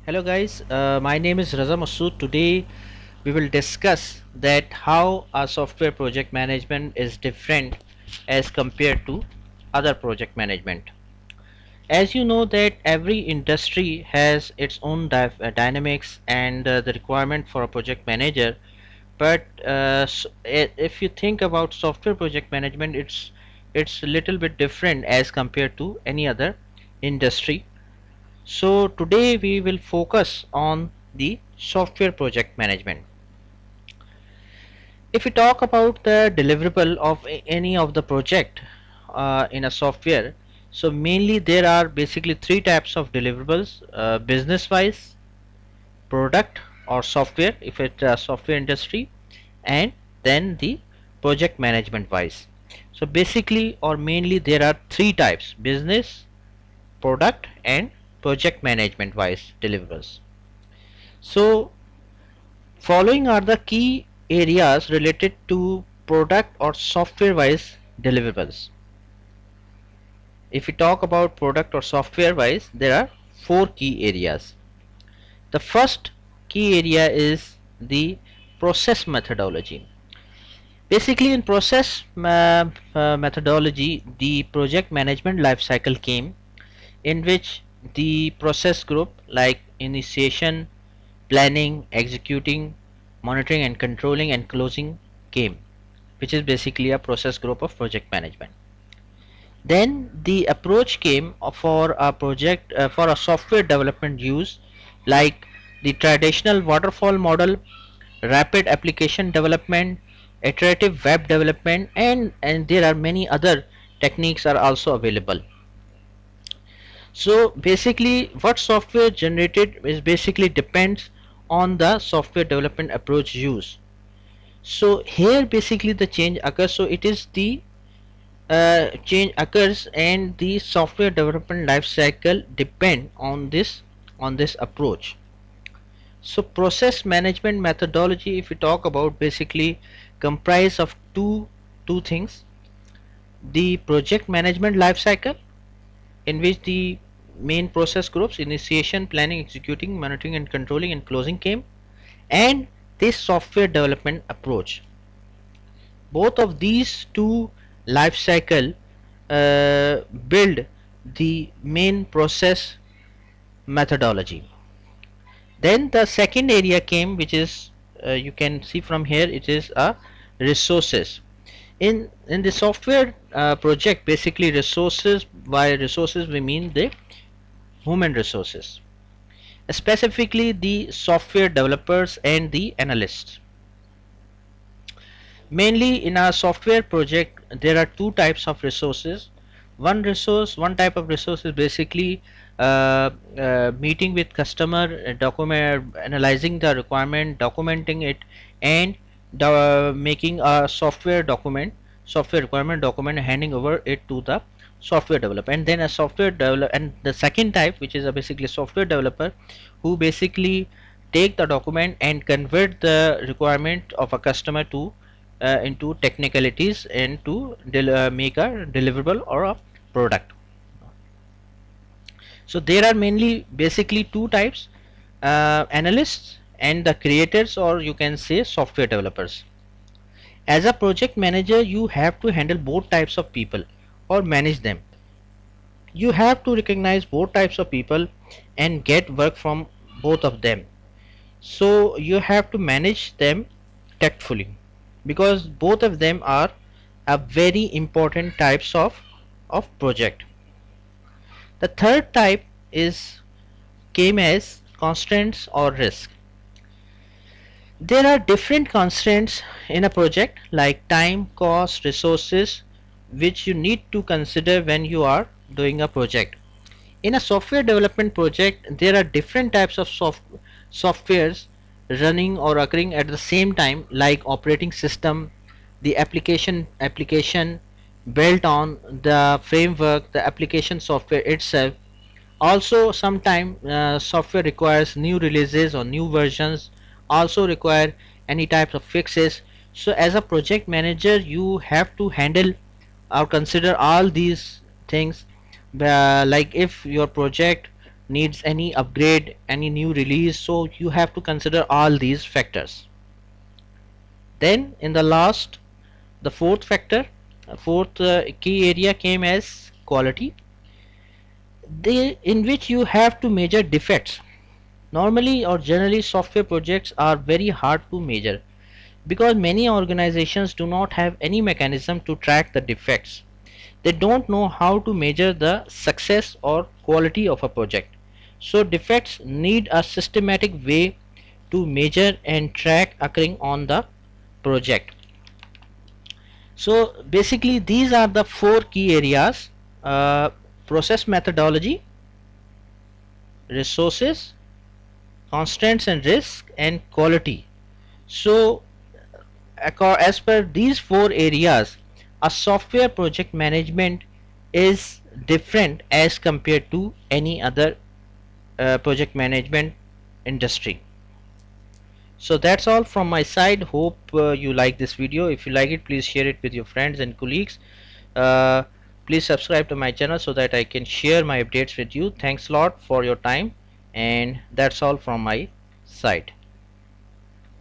Hello guys, my name is Raza Masood. Today we will discuss that how a software project management is different as compared to other project management. As you know that every industry has its own dynamics and the requirement for a project manager. But if you think about software project management, it's a little bit different as compared to any other industry. So today we will focus on the software project management. If we talk about the deliverable of any of the project in a software, so mainly there are basically three types of deliverables: business wise, product or software if it's a software industry, and then the project management wise. So basically or mainly there are three types: business, product, and project management wise deliverables. So following are the key areas related to product or software wise deliverables. If we talk about product or software wise, there are four key areas. The first key area is the process methodology. Basically in process methodology, the project management lifecycle came, in which the process group like initiation, planning, executing, monitoring and controlling and closing came, which is basically a process group of project management. Then the approach came for a project for a software development use, like the traditional waterfall model, rapid application development, iterative web development, and there are many other techniques are also available. So basically what software generated is basically depends on the software development approach used. So here basically the change occurs, so it is the change occurs and the software development life cycle depend on this approach. So process management methodology, if we talk about, basically comprise of two things: the project management life cycle, in which the main process groups initiation, planning, executing, monitoring and controlling and closing came, and this software development approach. Both of these two life cycle build the main process methodology. Then the second area came, which is you can see from here, it is a resources. In the software project, basically resources, by resources we mean the human resources, specifically the software developers and the analysts. Mainly in our software project there are two types of resources. One type of resource is basically meeting with customer, document analyzing the requirement, documenting it, and making a software requirement document, handing over it to the software developer. And then a software developer, and the second type, which is a basically software developer, who basically take the document and convert the requirement of a customer to into technicalities and to make a deliverable or a product. So there are mainly basically two types: analysts and the creators, or you can say software developers. As a project manager, you have to handle both types of people or manage them. You have to recognize both types of people and get work from both of them. So you have to manage them tactfully, because both of them are a very important types of project. The third type is came as constraints or risk. There are different constraints in a project like time, cost, resources, which you need to consider when you are doing a project. In a software development project, there are different types of softwares running or occurring at the same time, like operating system, the application built on the framework, the application software itself. Also sometimes software requires new releases or new versions, also require any types of fixes. So as a project manager, you have to handle or consider all these things. Like if your project needs any upgrade, any new release. So you have to consider all these factors. Then in the last, the fourth factor, fourth key area came as quality, in which you have to measure defects. Normally or generally software projects are very hard to measure because many organizations do not have any mechanism to track the defects. They don't know how to measure the success or quality of a project. So defects need a systematic way to measure and track occurring on the project. So basically these are the four key areas: process methodology, resources, constraints and risk, and quality. So as per these four areas, a software project management is different as compared to any other project management industry. So that's all from my side. Hope you like this video. If you like it, please share it with your friends and colleagues. uh, Please subscribe to my channel so that I can share my updates with you. Thanks a lot for your time, and that's all from my side.